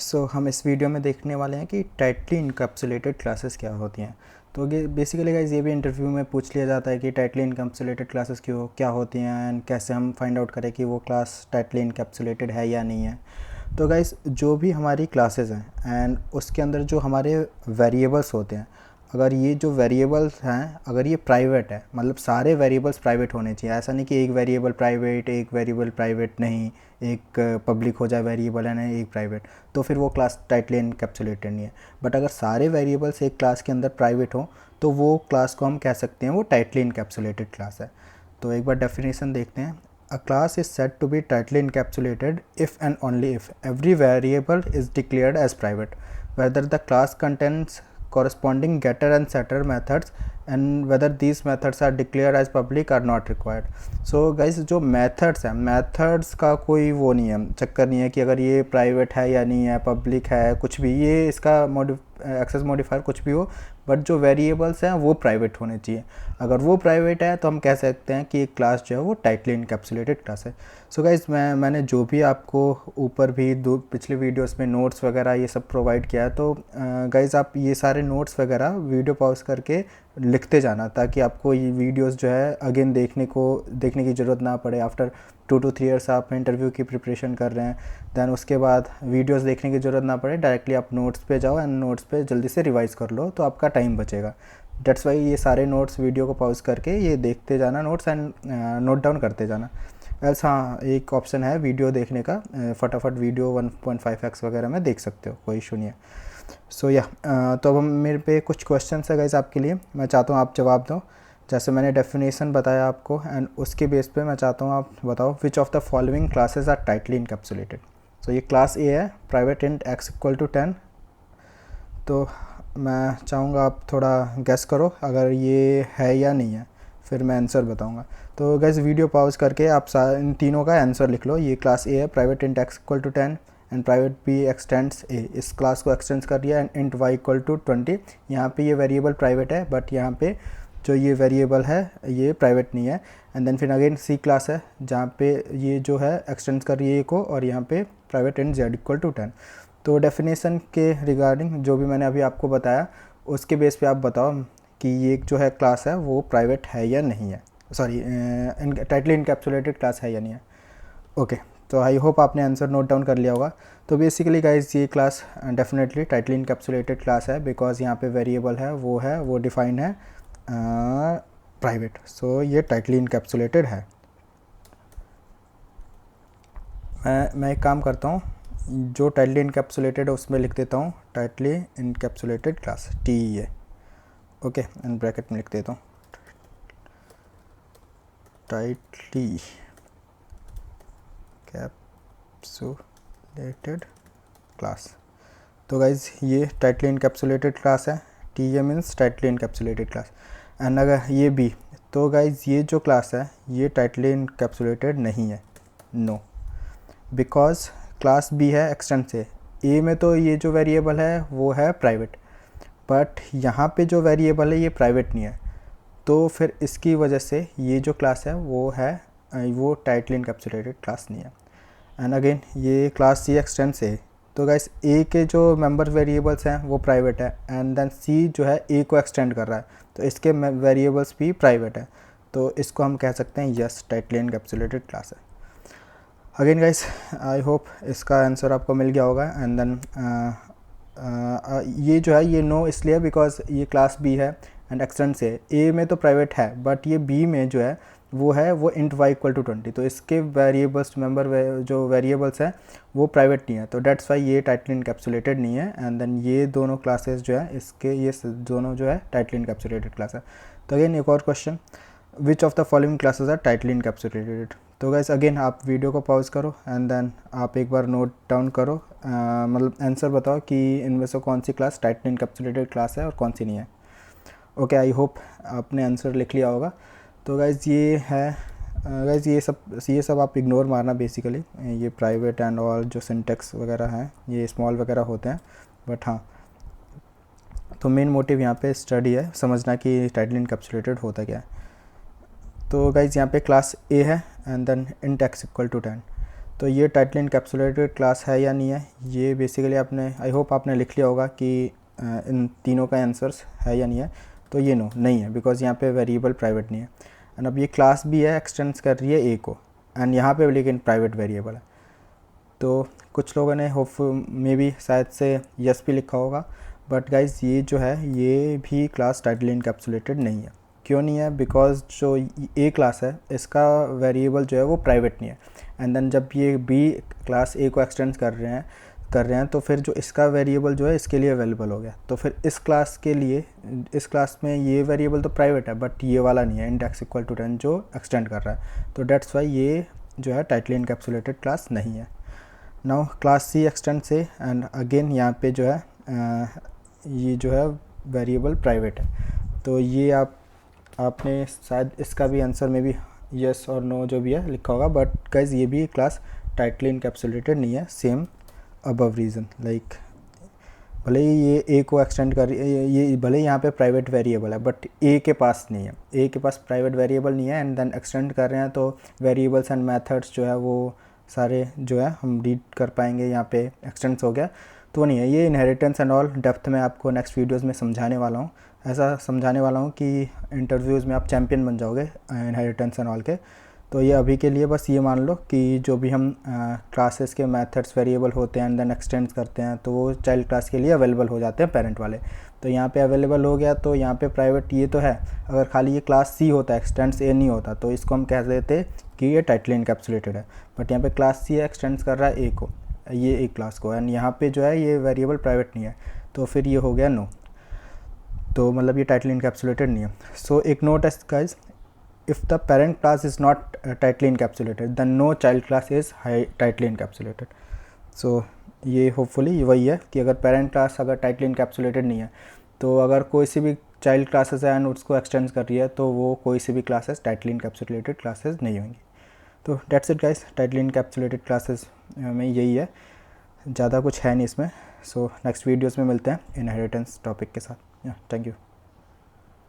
सो हम इस वीडियो में देखने वाले हैं कि टाइटली इनकैप्सुलेटेड क्लासेस क्या होती हैं। तो बेसिकली गाइस ये भी इंटरव्यू में पूछ लिया जाता है कि टाइटली इनकैप्सुलेटेड क्लासेस क्या होती हैं एंड कैसे हम फाइंड आउट करें कि वो क्लास टाइटली इनकैप्सुलेटेड है या नहीं है। तो गाइस जो भी हमारी क्लासेस हैं एंड उसके अंदर जो हमारे वेरिएबल्स होते हैं, अगर ये जो वेरिएबल्स हैं अगर ये प्राइवेट है, मतलब सारे वेरिएबल्स प्राइवेट होने चाहिए। ऐसा नहीं कि एक वेरिएबल प्राइवेट नहीं, एक पब्लिक हो जाए वेरिएबल है नहीं एक प्राइवेट, तो फिर वो क्लास टाइटली इनकैप्सुलेटेड नहीं है। बट अगर सारे वेरिएबल्स एक क्लास के अंदर प्राइवेट हो तो वो क्लास को हम कह सकते हैं वो टाइटली इनकैप्सुलेटेड क्लास है। तो एक बार डेफिनेशन देखते हैं। A class is said to be tightly encapsulated if and only if every variable is declared as private, whether the class contains corresponding getter and setter methods and whether these methods are declared as public are not required. So guys जो methods हैं, methods का कोई वो नहीं है, चक्कर नहीं है कि अगर ये प्राइवेट है या नहीं है, पब्लिक है, कुछ भी ये इसका एक्सेस मॉडिफायर कुछ भी हो, बट जो वेरिएबल्स हैं वो प्राइवेट होने चाहिए। अगर वो प्राइवेट है तो हम कह सकते हैं कि एक क्लास जो है वो टाइटली इनकैप्सुलेटेड क्लास है। सो गाइस मैंने जो भी आपको ऊपर भी दो पिछले वीडियोस में नोट्स वगैरह ये सब प्रोवाइड किया है, तो गाइस आप ये सारे नोट्स वगैरह वीडियो पॉज करके लिखते जाना ताकि आपको ये वीडियोस जो है अगेन देखने की ज़रूरत ना पड़े। आफ्टर 2 to 3 ईयर्स आप इंटरव्यू की प्रिपरेशन कर रहे हैं, दैन उसके बाद वीडियोस देखने की ज़रूरत ना पड़े, डायरेक्टली आप नोट्स पे जाओ एंड नोट्स पे जल्दी से रिवाइज कर लो तो आपका टाइम बचेगा। डेट्स वाई ये सारे नोट्स वीडियो को पॉज करके ये देखते जाना नोट्स एंड नोट डाउन करते जाना। एल्स हाँ एक ऑप्शन है वीडियो देखने का, फटाफट वीडियो 1.5x वगैरह में देख सकते हो, कोई इशू नहीं है। सो तो अब हम मेरे पे कुछ क्वेश्चन है गाइस आपके लिए, मैं चाहता हूँ आप जवाब दो। जैसे मैंने डेफिनेशन बताया आपको एंड उसके बेस पे मैं चाहता हूँ आप बताओ which of the following classes are tightly encapsulated. So ये क्लास ए है, प्राइवेट इंट x = 10। तो मैं चाहूँगा आप थोड़ा गेस करो अगर ये है या नहीं है, फिर मैं आंसर बताऊँगा। तो गाइस वीडियो पॉज करके आप इन तीनों का आंसर लिख लो। ये क्लास ए है, private int x = 10 and private B extends A, इस क्लास को एक्सटेंड्स कर दिया एंड इंट y = 20। यहाँ पे ये वेरिएबल प्राइवेट है बट यहाँ पे जो ये वेरिएबल है ये प्राइवेट नहीं है। एंड देन फिर अगेन सी क्लास है जहाँ पे ये जो है एक्सटेंड्स कर रही है ए को और यहाँ पे प्राइवेट इंट z = 10। तो डेफिनेशन के रिगार्डिंग जो भी मैंने अभी आपको बताया उसके बेस पे आप बताओ कि ये जो है क्लास है वो प्राइवेट है या नहीं है, सॉरी टाइटली इनकैप्सुलेटेड क्लास है या नहीं है। ओके, तो आई होप आपने आंसर नोट डाउन कर लिया होगा। तो बेसिकली गाइस ये class definitely tightly encapsulated class है बिकॉज यहाँ पे वेरिएबल है वो डिफाइंड है प्राइवेट। सो ये टाइटली इनकैप्सुलेटेड है। मैं एक काम करता हूँ, जो टाइटली इनकैप्सुलेटेड है उसमें लिख देता हूँ tightly encapsulated class TEA। Okay, and bracket में लिख देता हूँ टाइटली कैप्सुलेटेड क्लास। तो गाइज ये टाइटली इनकैप्सुलेटेड क्लास है, TEA means tightly encapsulated class. And अगर ये बी, तो गाइज ये जो क्लास है ये टाइटली इनकैप्सुलेटेड नहीं है, नो, बिकॉज क्लास बी है एक्सटेंड से ए में, तो ये जो वेरिएबल है वो है प्राइवेट बट यहाँ पे जो वेरिएबल है ये प्राइवेट नहीं है, तो फिर इसकी वजह से ये जो क्लास है वो टाइटली इनकैप्सुलेटेड क्लास नहीं है। एंड अगेन ये क्लास सी एक्सटेंड से, तो गाइस ए के जो मेंबर वेरिएबल्स हैं वो प्राइवेट है एंड देन सी जो है ए को एक्सटेंड कर रहा है तो इसके वेरिएबल्स भी प्राइवेट है, तो इसको हम कह सकते हैं यस टाइटली इनकैप्सुलेटेड क्लास है। अगेन गाइस आई होप इसका आंसर आपको मिल गया होगा। एंड देन ये जो है ये नो इसलिए बिकॉज ये क्लास बी है एंड एक्सटेंड से ए में तो प्राइवेट है बट ये बी में जो है वो इंट y = 20, तो इसके वेरिएबल्स जो वेरिएबल्स हैं वो प्राइवेट नहीं है, तो डेट्स वाई ये टाइटली इनकैप्सुलेटेड नहीं है। एंड देन ये दोनों क्लासेस जो है इसके ये दोनों जो है टाइटली इनकैप्सुलेटेड क्लास है। तो अगेन एक और question, which of the following classes are tightly encapsulated. तो गाइस अगेन आप वीडियो को पॉज करो एंड देन आप एक बार नोट डाउन करो, मतलब आंसर बताओ कि इनमें से कौन सी क्लास टाइटली इनकैप्सुलेटेड क्लास है और कौन सी नहीं है। ओके, आई होप आपने आंसर लिख लिया होगा। तो गाइस ये है गाइस ये सब आप इग्नोर मारना, बेसिकली ये प्राइवेट एंड ऑल जो सिंटेक्स वगैरह हैं ये स्मॉल वगैरह होते हैं, बट हाँ तो मेन मोटिव यहाँ पे स्टडी है, समझना कि टाइटली इनकैप्सुलेटेड होता क्या है। तो गाइस यहाँ पे क्लास ए है एंड देन इंट x = 10। तो ये टाइटली इनकैप्सुलेटेड क्लास है या नहीं है, ये बेसिकली आपने, आई होप आपने लिख लिया होगा कि इन तीनों का आंसर्स है या नहीं है। तो ये नो नहीं है, बिकॉज यहाँ पे वेरिएबल प्राइवेट नहीं है। एंड अब ये क्लास भी है, एक्सटेंड्स कर रही है ए को, एंड यहाँ पे लेकिन प्राइवेट वेरिएबल है। तो कुछ लोगों ने होप मे बी शायद से यस भी लिखा होगा, बट गाइज ये जो है ये भी क्लास टाइटली इनकैप्सुलेटेड नहीं है। क्यों नहीं है? बिकॉज जो ए क्लास है इसका वेरिएबल जो है वो प्राइवेट नहीं है, एंड देन जब ये बी क्लास ए को एक्सटेंड कर रहे हैं तो फिर जो इसका वेरिएबल जो है इसके लिए अवेलेबल हो गया। तो फिर इस क्लास के लिए, इस क्लास में ये वेरिएबल तो प्राइवेट है बट ये वाला नहीं है, इंडेक्स इक्वल टू 10 जो एक्सटेंड कर रहा है। तो डेट्स वाई ये जो है टाइटली इनकैप्सुलेटेड क्लास नहीं है। नाउ क्लास सी एक्सटेंड से, एंड अगेन यहाँ पे जो है ये जो है वेरिएबल प्राइवेट है। तो ये आपने शायद इसका भी आंसर में भी यस और नो जो भी है लिखा होगा, बट गाइज ये भी क्लास टाइटली इनकैप्सुलेटेड नहीं है। सेम अबव रीज़न, लाइक भले ही ये ए को एक्सटेंड कर रही है, ये भले ही यहाँ पे प्राइवेट वेरिएबल है बट ए के पास नहीं है, ए के पास प्राइवेट वेरिएबल नहीं है, एंड देन एक्सटेंड कर रहे हैं तो वेरिएबल्स एंड मेथड्स जो है वो सारे जो है हम रीड कर पाएंगे। यहाँ पे एक्सटेंड्स हो गया तो नहीं है। ये इनहेरिटेंस एंड ऑल डेप्थ में आपको नेक्स्ट वीडियोस में समझाने वाला हूँ, ऐसा समझाने वाला हूँ कि इंटरव्यूज़ में आप चैम्पियन बन जाओगे इनहेरिटेंस एंड ऑल के। तो ये अभी के लिए बस ये मान लो कि जो भी हम क्लासेस के मेथड्स वेरिएबल होते हैं एंड देन एक्सटेंड्स करते हैं तो वो चाइल्ड क्लास के लिए अवेलेबल हो जाते हैं पेरेंट वाले। तो यहाँ पे अवेलेबल हो गया तो यहाँ पे प्राइवेट ये तो है। अगर खाली ये क्लास सी होता, एक्सटेंड्स ए नहीं होता, तो इसको हम कह देते कि ये टाइटली इनकैप्सुलेटेड है। बट यहाँ पे क्लास सी एक्सटेंड्स कर रहा है ए को, ये एक क्लास को, एंड यहाँ पे जो है ये वेरिएबल प्राइवेट नहीं है, तो फिर ये हो गया नो। तो मतलब ये टाइटली इनकैप्सुलेटेड नहीं है। सो एक नोट है guys, if the parent class is not tightly encapsulated then no child class is tightly encapsulated. So ये होपफुली वही है कि अगर पेरेंट क्लास अगर टाइटली इनकैप्सुलेटेड नहीं है तो अगर कोई सी भी चाइल्ड क्लासेस है एंड उसको एक्सटेंड कर रही है तो वो कोई सी भी क्लासेस टाइटली इनकैप्सुलेटेड क्लासेस नहीं होंगी। तो that's it guys, tightly encapsulated classes में यही है, ज़्यादा कुछ है नहीं इसमें। सो नेक्स्ट वीडियोज़ में मिलते हैं इनहेरिटेंस टॉपिक के साथ। Thank you.